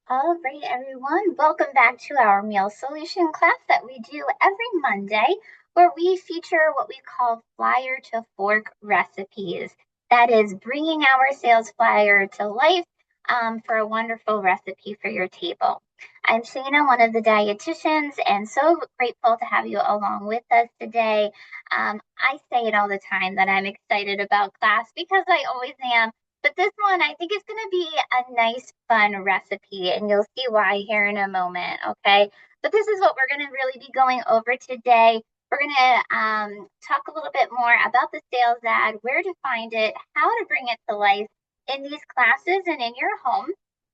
All right, everyone. Welcome back to our meal solution class that we do every Monday, where we feature what we call flyer to fork recipes. That is bringing our sales flyer to life for a wonderful recipe for your table. I'm Shana, one of the dietitians, and so grateful to have you along with us today. I say it all the time that I'm excited about class because I always am. But this one, I think is going to be a nice, fun recipe, and you'll see why here in a moment, okay? But this is what we're going to really be going over today. We're going to talk a little bit more about the sales ad, where to find it, how to bring it to life in these classes and in your home.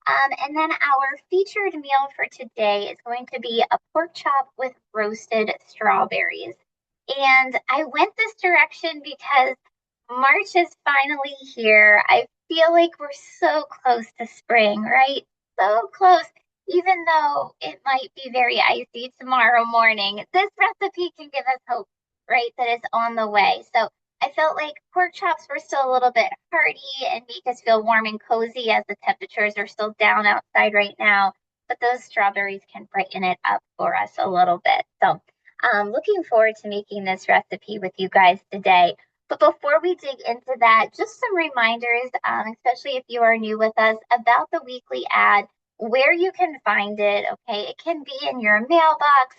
And then our featured meal for today is going to be a pork chop with roasted strawberries. And I went this direction because March is finally here. I feel like we're so close to spring, right? So close. Even though it might be very icy tomorrow morning, this recipe can give us hope, right? That it's on the way. So I felt like pork chops were still a little bit hearty and make us feel warm and cozy as the temperatures are still down outside right now. But those strawberries can brighten it up for us a little bit. So I'm looking forward to making this recipe with you guys today. But before we dig into that, just some reminders, especially if you are new with us, about the weekly ad, where you can find it. Okay, it can be in your mailbox.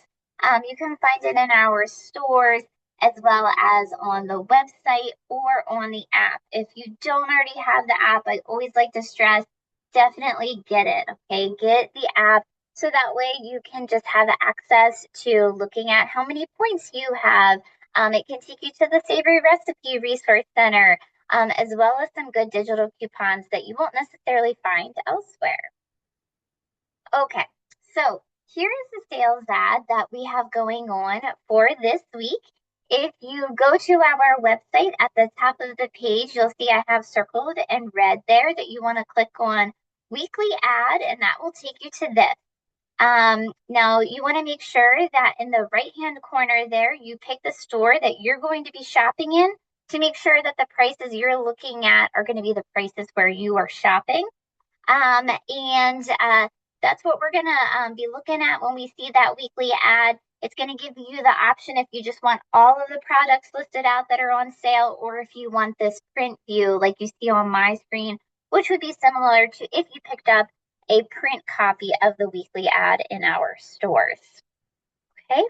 You can find it in our stores as well as on the website or on the app. If you don't already have the app, I always like to stress definitely get it. Okay, get the app so that way you can just have access to looking at how many points you have. It can take you to the Savory Recipe Resource Center, as well as some good digital coupons that you won't necessarily find elsewhere. Okay, so here is the sales ad that we have going on for this week. If you go to our website at the top of the page, you'll see I have circled in red there that you want to click on weekly ad, and that will take you to this. Now you want to make sure that in the right-hand corner there, you pick the store that you're going to be shopping in to make sure that the prices you're looking at are going to be the prices where you are shopping. And That's what we're going to be looking at when we see that weekly ad. It's going to give you the option if you just want all of the products listed out that are on sale, or if you want this print view like you see on my screen, which would be similar to if you picked up a print copy of the weekly ad in our stores. Okay.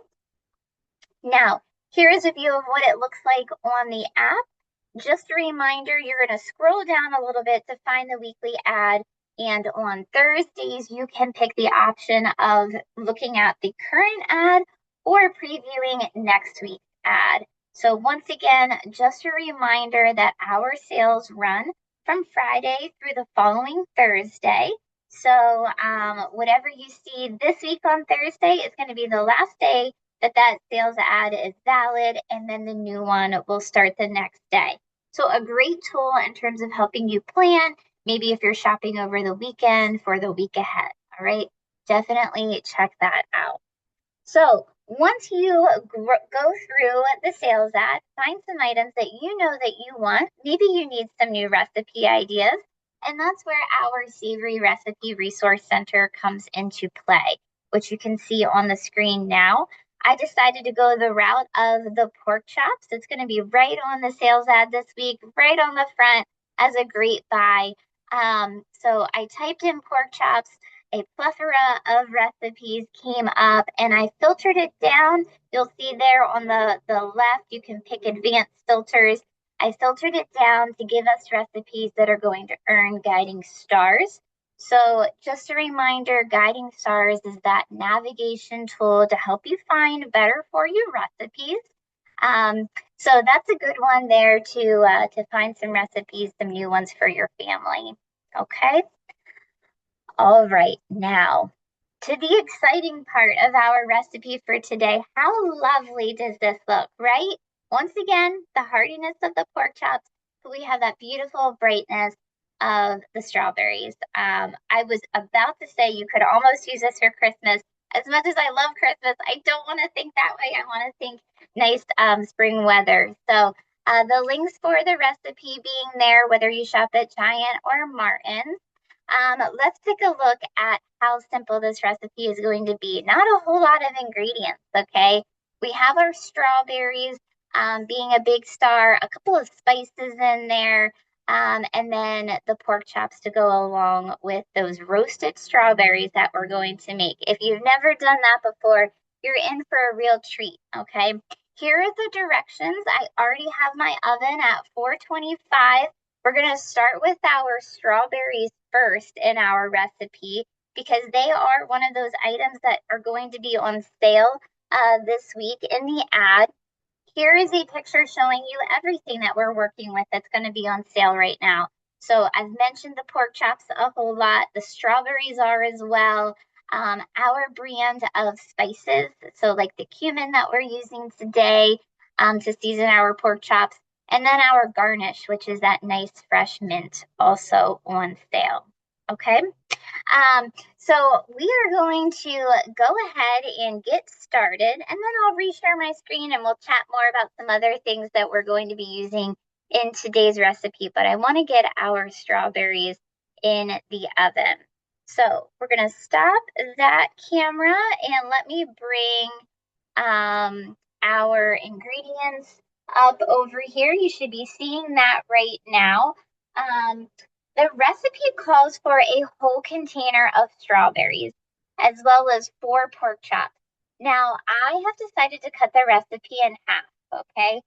Now, here is a view of what it looks like on the app. Just a reminder, you're going to scroll down a little bit to find the weekly ad. And on Thursdays, you can pick the option of looking at the current ad or previewing next week's ad. So once again, just a reminder that our sales run from Friday through the following Thursday. So whatever you see this week on Thursday is going to be the last day that sales ad is valid, and then the new one will start the next day. So a great tool in terms of helping you plan, maybe if you're shopping over the weekend for the week ahead. All right, definitely check that out. So once you go through the sales ad, find some items that you know that you want. Maybe you need some new recipe ideas. And that's where our Savory Recipe Resource Center comes into play, which you can see on the screen now. I decided to go the route of the pork chops. It's going to be right on the sales ad this week, right on the front as a great buy. So I typed in pork chops, a plethora of recipes came up, and I filtered it down. You'll see there on the left, you can pick advanced filters. I filtered it down to give us recipes that are going to earn guiding stars. So just a reminder, guiding stars is that navigation tool to help you find better for you recipes. So that's a good one there to find some recipes, some new ones for your family. Okay. All right, now to the exciting part of our recipe for today. How lovely does this look, right? Once again, the heartiness of the pork chops, but we have that beautiful brightness of the strawberries. I was about to say you could almost use this for Christmas. As much as I love Christmas, I don't want to think that way. I want to think nice spring weather. So the links for the recipe being there, whether you shop at Giant or Martin's. Let's take a look at how simple this recipe is going to be. Not a whole lot of ingredients, okay? We have our strawberries being a big star, a couple of spices in there, and then the pork chops to go along with those roasted strawberries that we're going to make. If you've never done that before, you're in for a real treat, okay? Here are the directions. I already have my oven at 425. We're going to start with our strawberries first in our recipe because they are one of those items that are going to be on sale this week in the ad. Here is a picture showing you everything that we're working with that's going to be on sale right now. So I've mentioned the pork chops a whole lot. The strawberries are as well. Our brand of spices, so like the cumin that we're using today to season our pork chops, and then our garnish, which is that nice fresh mint, also on sale. Okay. So we are going to go ahead and get started, and then I'll reshare my screen and we'll chat more about some other things that we're going to be using in today's recipe. But I want to get our strawberries in the oven. So we're going to stop that camera and let me bring our ingredients up over here. You should be seeing that right now. The recipe calls for a whole container of strawberries, as well as 4 pork chops. Now, I have decided to cut the recipe in half, okay?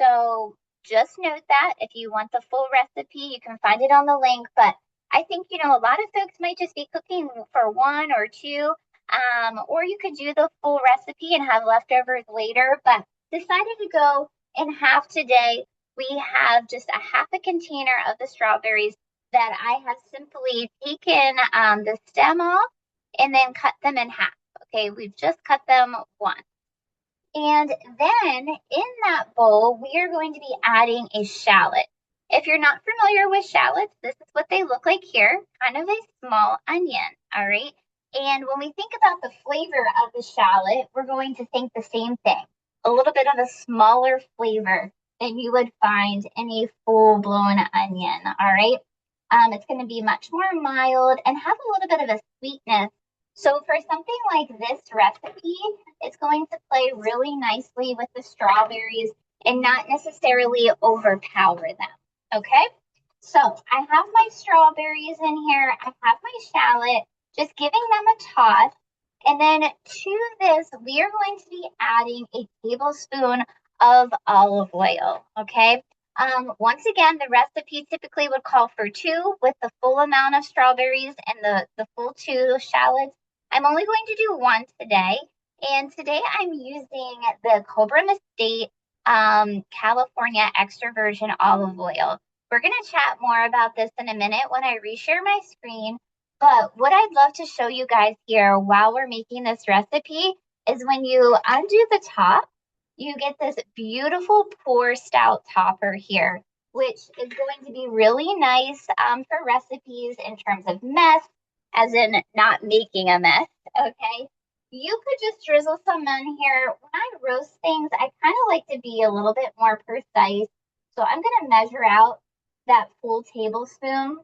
So just note that if you want the full recipe, you can find it on the link. But I think, a lot of folks might just be cooking for 1 or 2, or you could do the full recipe and have leftovers later, but decided to go in half today. We have just a half a container of the strawberries that I have simply taken the stem off and then cut them in half. Okay, we've just cut them once. And then in that bowl, we are going to be adding a shallot. If you're not familiar with shallots, this is what they look like here, kind of a small onion, all right? And when we think about the flavor of the shallot, we're going to think the same thing, a little bit of a smaller flavor than you would find in a full-blown onion, all right? It's going to be much more mild and have a little bit of a sweetness. So for something like this recipe, it's going to play really nicely with the strawberries and not necessarily overpower them. Okay, so I have my strawberries in here. I have my shallot, just giving them a toss. And then to this, we are going to be adding a tablespoon of olive oil. Okay, once again, the recipe typically would call for 2 with the full amount of strawberries and the full 2 shallots. I'm only going to do 1 today. And today I'm using the Cobram Estate California extra virgin olive oil. We're going to chat more about this in a minute when I reshare my screen. But what I'd love to show you guys here while we're making this recipe is when you undo the top, you get this beautiful pour stout topper here, which is going to be really nice for recipes in terms of mess, as in not making a mess, okay? You could just drizzle some in here. When I roast things, I kind of like to be a little bit more precise. So I'm going to measure out that full tablespoon,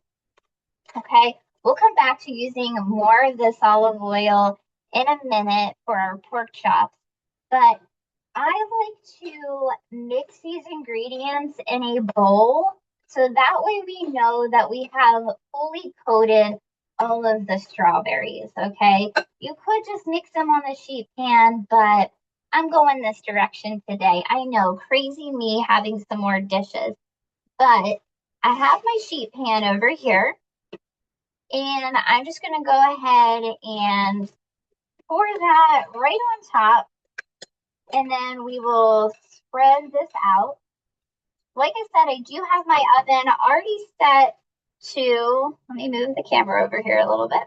okay? We'll come back to using more of this olive oil in a minute for our pork chops, but I like to mix these ingredients in a bowl so that way we know that we have fully coated all of the strawberries, okay? You could just mix them on the sheet pan, but I'm going this direction today. I know, crazy me having some more dishes, but I have my sheet pan over here, and I'm just going to go ahead and pour that right on top. And then we will spread this out. Like I said, I do have my oven already set to, let me move the camera over here a little bit.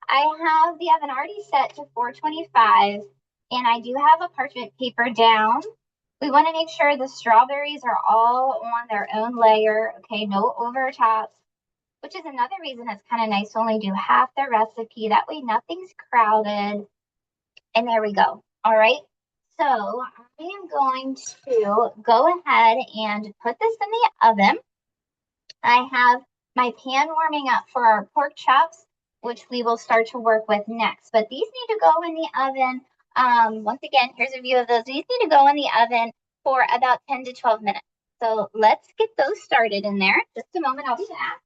I have the oven already set to 425, and I do have a parchment paper down. We want to make sure the strawberries are all on their own layer, okay, no overtops, which is another reason it's kind of nice to only do half the recipe. That way nothing's crowded. And there we go. All right. So I am going to go ahead and put this in the oven. I have my pan warming up for our pork chops. which we will start to work with next. But these need to go in the oven. Once again, here's a view of those. These need to go in the oven for about 10 to 12 minutes. So let's get those started in there. Just a moment, I'll be back.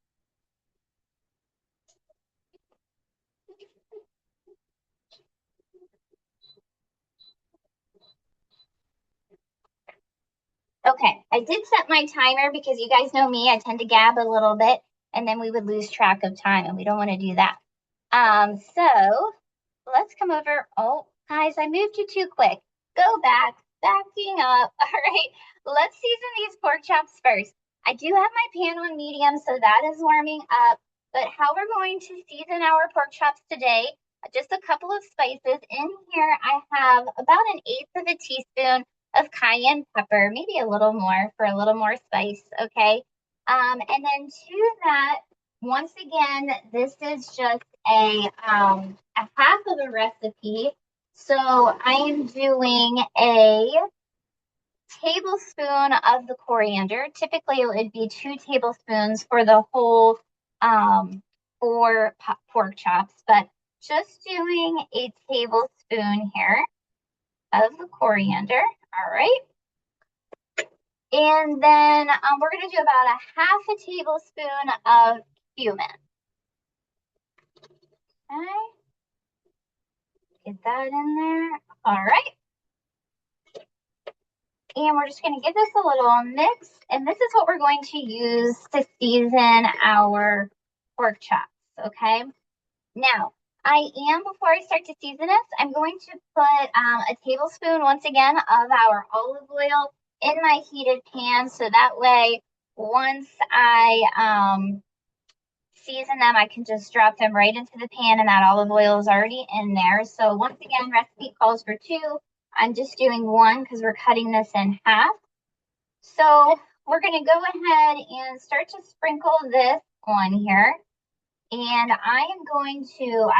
Okay, I did set my timer because you guys know me, I tend to gab a little bit and then we would lose track of time and we don't want to do that. So let's come over. Oh, guys, I moved you too quick. Go back, backing up. All right, let's season these pork chops first. I do have my pan on medium, so that is warming up. But how we're going to season our pork chops today, just a couple of spices. In here, I have about 1/8 of a teaspoon of cayenne pepper, maybe a little more for a little more spice, okay? And then to that, once again, this is just a half of a recipe. So I am doing a tablespoon of the coriander. Typically, it would be 2 tablespoons for the whole 4 pork chops, but just doing a tablespoon here of the coriander. All right. And then we're going to do about 1/2 tablespoon of cumin. Okay. Get that in there. All right. And we're just going to give this a little mix. And this is what we're going to use to season our pork chops. Okay. Now, before I start to season this, I'm going to put a tablespoon, once again, of our olive oil in my heated pan. So that way, once I season them, I can just drop them right into the pan and that olive oil is already in there. So once again, recipe calls for 2. I'm just doing 1 because we're cutting this in half. So we're going to go ahead and start to sprinkle this on here. And I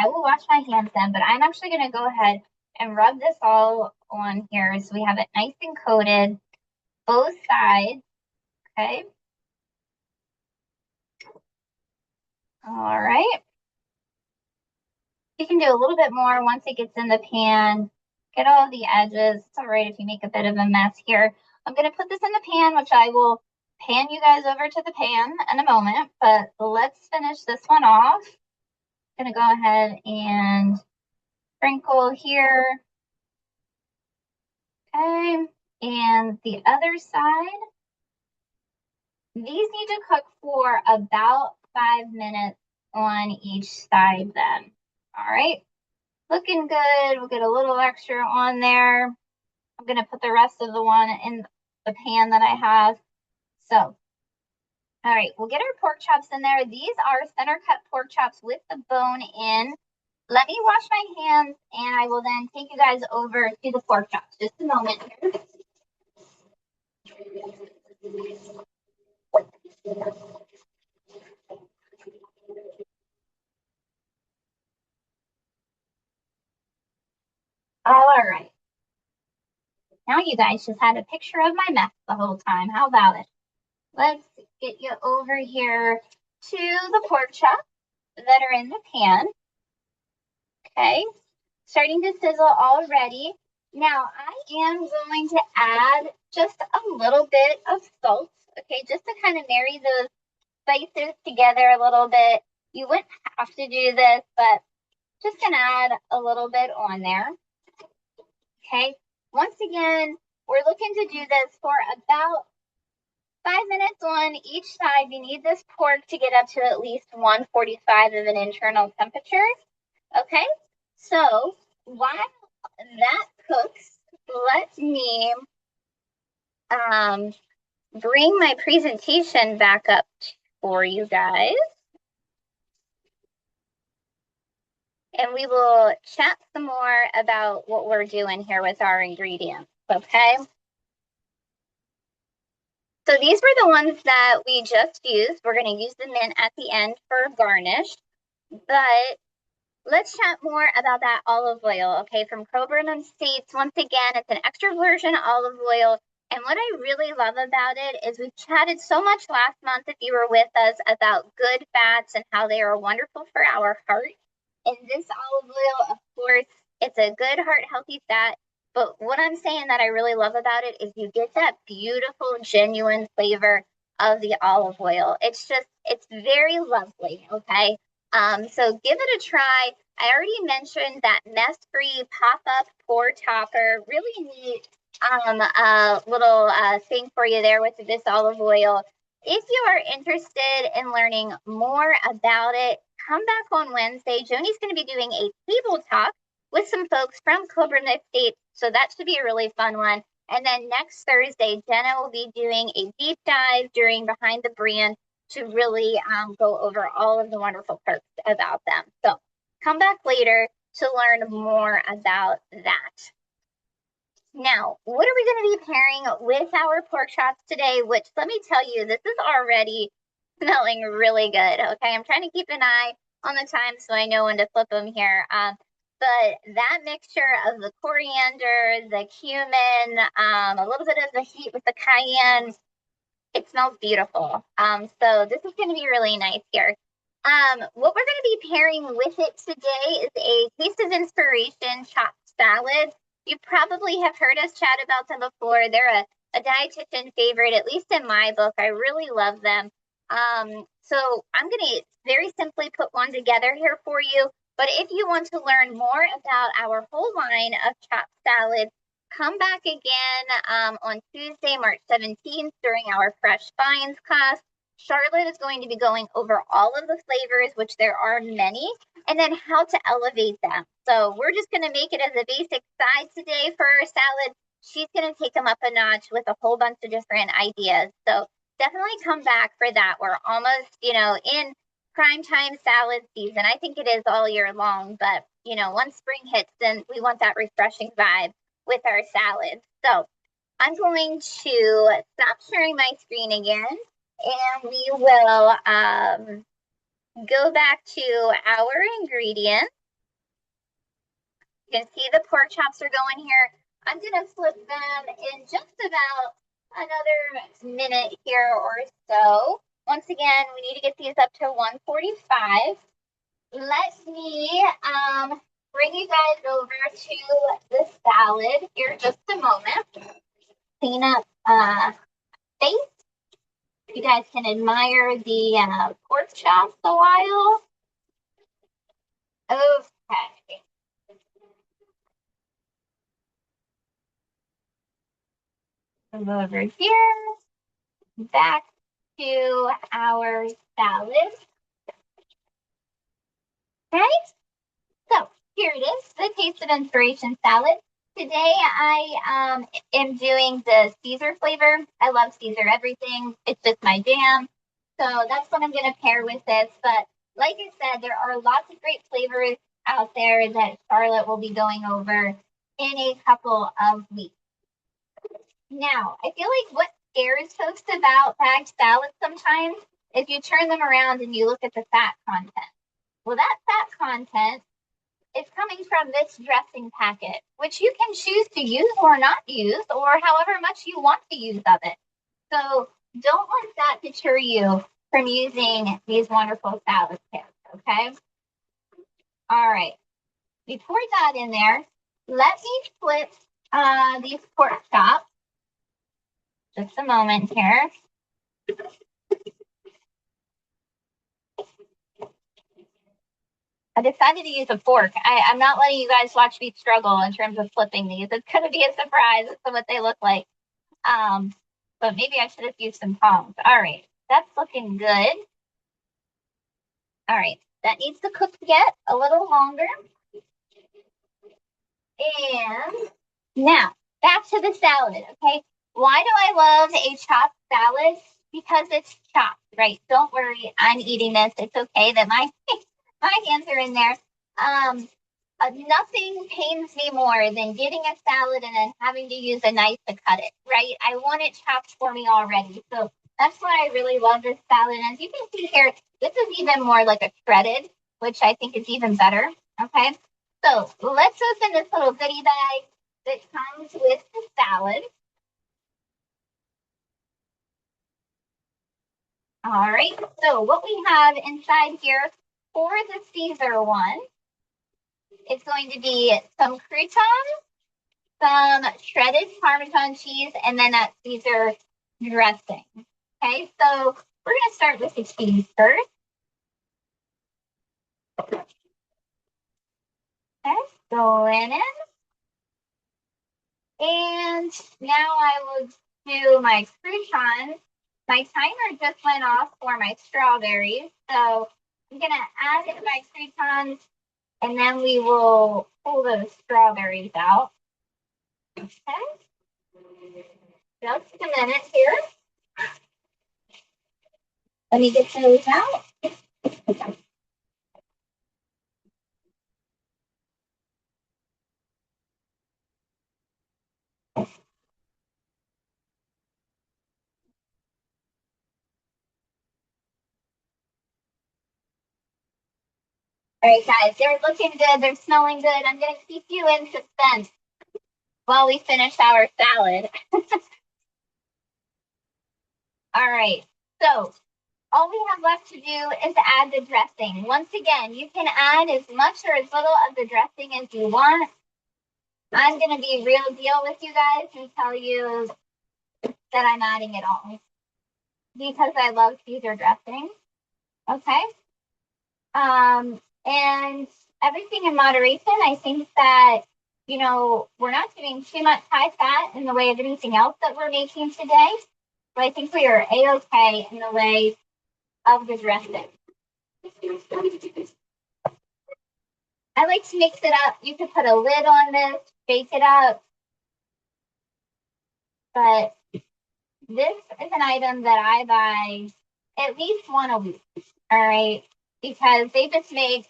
will wash my hands then, but I'm actually going to go ahead and rub this all on here so we have it nice and coated, both sides, okay? All right. You can do a little bit more once it gets in the pan. Get all the edges. It's all right if you make a bit of a mess here. I'm going to put this in the pan, which I will pan you guys over to the pan in a moment, but let's finish this one off. I'm going to go ahead and sprinkle here. Okay, and the other side. These need to cook for about 5 minutes on each side then. All right, looking good. We'll get a little extra on there. I'm going to put the rest of the one in the pan that I have. So, all right, we'll get our pork chops in there. These are center cut pork chops with the bone in. Let me wash my hands and I will then take you guys over to the pork chops. Just a moment here. All right. Now you guys just had a picture of my mess the whole time. How about it? Let's get you over here to the pork chops that are in the pan. Okay, starting to sizzle already. Now I am going to add just a little bit of salt, okay, just to kind of marry those spices together a little bit. You wouldn't have to do this, but just gonna add a little bit on there. Okay, once again, we're looking to do this for about 5 minutes on each side. You need this pork to get up to at least 145 of an internal temperature. Okay, so while that cooks, let me bring my presentation back up for you guys. And we will chat some more about what we're doing here with our ingredients, okay? So these were the ones that we just used. We're going to use the mint at the end for garnish. But let's chat more about that olive oil, okay? From Coburn Estates. Once again, it's an extra virgin olive oil. And what I really love about it is we've chatted so much last month, if you were with us, about good fats and how they are wonderful for our heart. And this olive oil, of course, it's a good heart healthy fat. But what I'm saying that I really love about it is you get that beautiful, genuine flavor of the olive oil. It's very lovely. Okay. So give it a try. I already mentioned that mess-free pop-up pour topper. Really neat little thing for you there with this olive oil. If you are interested in learning more about it, come back on Wednesday. Joni's going to be doing a table talk with some folks from Cobra State, so that should be a really fun one. And then next Thursday, Jenna will be doing a deep dive during Behind the Brand to really go over all of the wonderful perks about them. So come back later to learn more about that. Now, what are we going to be pairing with our pork chops today? Which, let me tell you, this is already smelling really good. Okay, I'm trying to keep an eye on the time so I know when to flip them here. But that mixture of the coriander, the cumin, a little bit of the heat with the cayenne, it smells beautiful. So this is going to be really nice here. What we're going to be pairing with it today is a Taste of Inspiration chopped salad. You probably have heard us chat about them before. They're a dietitian favorite, at least in my book. I really love them. So I'm going to very simply put one together here for you. But if you want to learn more about our whole line of chopped salads, come back again on Tuesday, March 17th during our Fresh Finds class. Charlotte is going to be going over all of the flavors, which there are many, and then how to elevate them. So we're just going to make it as a basic side today for our salad. She's going to take them up a notch with a whole bunch of different ideas. So definitely come back for that. We're almost, in prime time salad season. I think it is all year long, but once spring hits, then we want that refreshing vibe with our salads. So I'm going to stop sharing my screen again, and we will go back to our ingredients. You can see the pork chops are going here. I'm going to flip them in just about another minute here or so. Once again, we need to get these up to 145. Let me bring you guys over to the salad here just a moment. Clean up face. You guys can admire the pork chops a while. Okay. Move over here. Back to our salad. Okay. So here it is, the Taste of Inspiration salad. Today I am doing the Caesar flavor. I love Caesar everything. It's just my jam. So that's what I'm going to pair with this. But like I said, there are lots of great flavors out there that Charlotte will be going over in a couple of weeks. Now, I feel like what scares folks about bagged salads sometimes is you turn them around and you look at the fat content. Well, that fat content is coming from this dressing packet, which you can choose to use or not use, or however much you want to use of it. So don't let that deter you from using these wonderful salad kits, okay? All right. We poured that in there. Let me flip these pork chops. Just a moment here. I decided to use a fork. I'm not letting you guys watch me struggle in terms of flipping these. It's going to be a surprise as to what they look like. But maybe I should have used some tongs. All right, that's looking good. All right, that needs to cook yet a little longer. And now, back to the salad, okay? Why do I love a chopped salad? Because it's chopped, right? Don't worry, I'm eating this. It's okay that my hands are in there. Nothing pains me more than getting a salad and then having to use a knife to cut it, right? I want it chopped for me already. So that's why I really love this salad. And as you can see here, this is even more like a shredded, which I think is even better, okay? So let's open this little goodie bag that comes with the salad. All right, so what we have inside here for the Caesar one, it's going to be some croutons, some shredded Parmesan cheese, and then that Caesar dressing. Okay, so we're going to start with the cheese first. Okay, go in. And now I will do my croutons. My timer just went off for my strawberries. So I'm going to add in my croutons and then we will pull those strawberries out. Okay. Just a minute here. Let me get those out. All right, guys, they're looking good. They're smelling good. I'm going to keep you in suspense while we finish our salad. All right, so all we have left to do is add the dressing. Once again, you can add as much or as little of the dressing as you want. I'm going to be real deal with you guys and tell you that I'm adding it all because I love Caesar dressing. Okay. And everything in moderation. I think that, you know, we're not doing too much high fat in the way of anything else that we're making today. But I think we are A-okay in the way of the dressing. I like to mix it up. You could put a lid on this, bake it up. But this is an item that I buy at least one a week. All right. Because they just make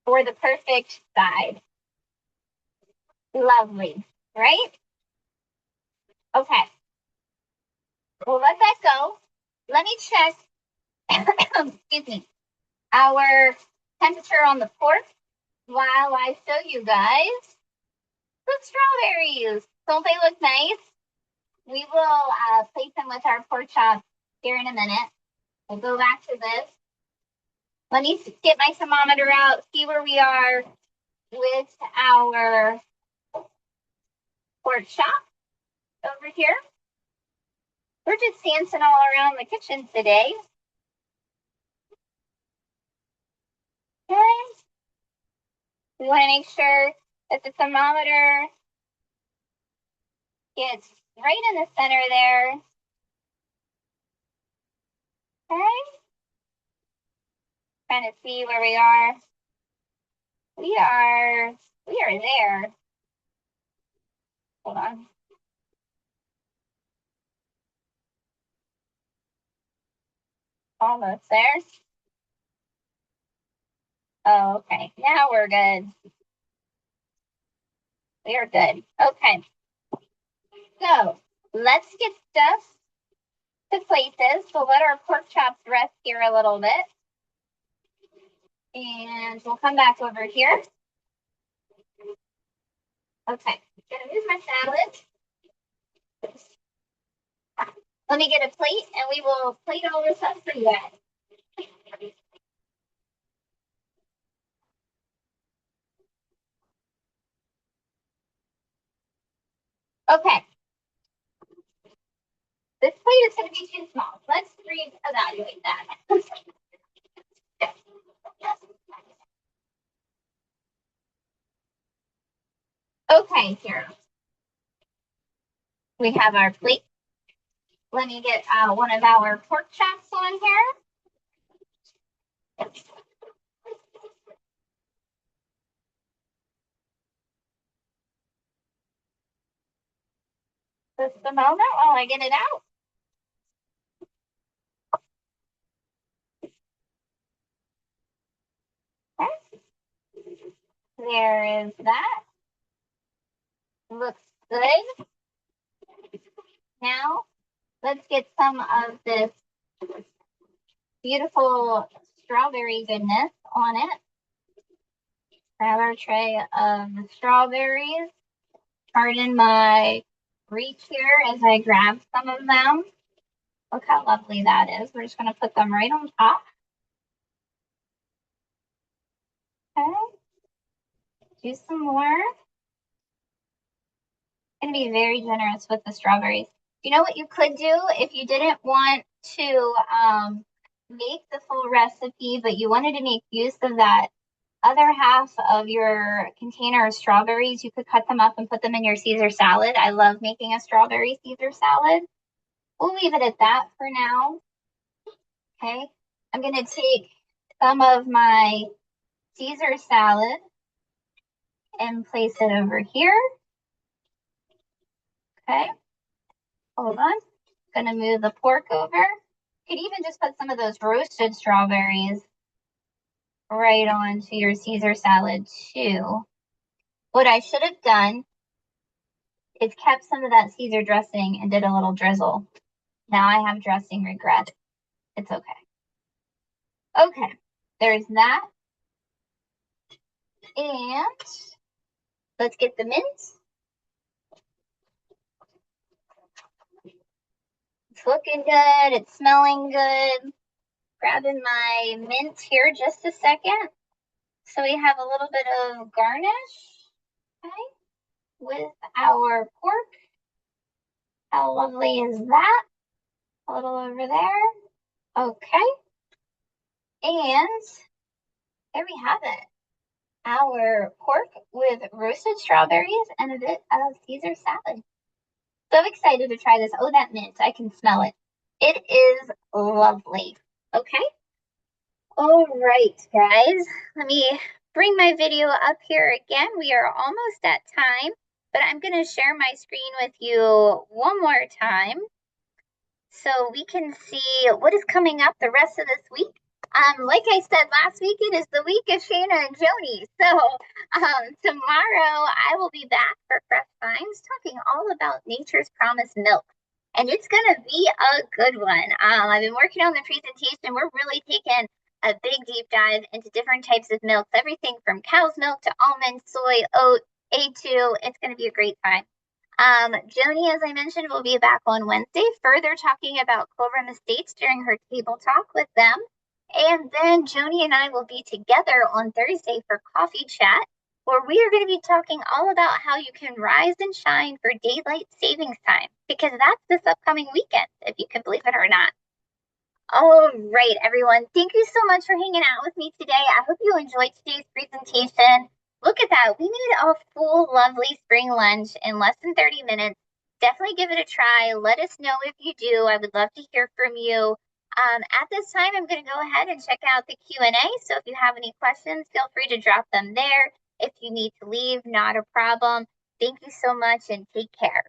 for the perfect side. Lovely, right? Okay. We'll let that go. Let me check, excuse me, our temperature on the pork while I show you guys the strawberries. Don't they look nice? We will place them with our pork chops here in a minute. We'll go back to this. Let me get my thermometer out, see where we are with our pork chop over here. We're just dancing all around the kitchen today. Okay. We want to make sure that the thermometer gets right in the center there. Okay. Trying to see where we are. We are there. Hold on. Almost there. Oh, okay. Now we're good. We are good. Okay. So let's get stuff to places. We'll let our pork chops rest here a little bit. And we'll come back over here. Okay. Gonna move my salad. Let me get a plate and we will plate all this up for you guys. Okay. This plate is going to be too small. Let's reevaluate that. Okay, here. We have our plate. Let me get one of our pork chops on here. Just a moment while I get it out. Okay. There is that. Looks good. Now, let's get some of this beautiful strawberry goodness on it. Grab our tray of strawberries. Pardon my reach here as I grab some of them. Look how lovely that is. We're just going to put them right on top. Okay. Do some more. Going to be very generous with the strawberries. You know what you could do if you didn't want to make the full recipe, but you wanted to make use of that other half of your container of strawberries, you could cut them up and put them in your Caesar salad. I love making a strawberry Caesar salad. We'll leave it at that for now. Okay. I'm going to take some of my Caesar salad and place it over here. Okay. Hold on. Gonna move the pork over. You could even just put some of those roasted strawberries right onto your Caesar salad too. What I should have done is kept some of that Caesar dressing and did a little drizzle. Now I have dressing regret. It's okay. Okay, there's that. And let's get the mince. It's looking good. It's smelling good. Grabbing my mint here just a second. So we have a little bit of garnish, okay, with our pork. How lovely is that? A little over there. Okay. And there we have it. Our pork with roasted strawberries and a bit of Caesar salad. So excited to try this. Oh, that mint. I can smell it. It is lovely. Okay. All right, guys. Let me bring my video up here again. We are almost at time, but I'm going to share my screen with you one more time so we can see what is coming up the rest of this week. Like I said last week, it is the week of Shana and Joni. So tomorrow I will be back for Fresh Finds talking all about Nature's Promise milk. And it's going to be a good one. I've been working on the presentation. We're really taking a big deep dive into different types of milks, everything from cow's milk to almond, soy, oat, A2. It's going to be a great time. Joni, as I mentioned, will be back on Wednesday, further talking about Cold Rim Estates during her table talk with them. And then Joni and I will be together on Thursday for Coffee Chat, where we are going to be talking all about how you can rise and shine for daylight savings time, because that's this upcoming weekend, if you can believe it or not. All right, everyone. Thank you so much for hanging out with me today. I hope you enjoyed today's presentation. Look at that. We made a full, lovely spring lunch in less than 30 minutes. Definitely give it a try. Let us know if you do. I would love to hear from you. At this time, I'm going to go ahead and check out the Q&A. So if you have any questions, feel free to drop them there. If you need to leave, not a problem. Thank you so much and take care.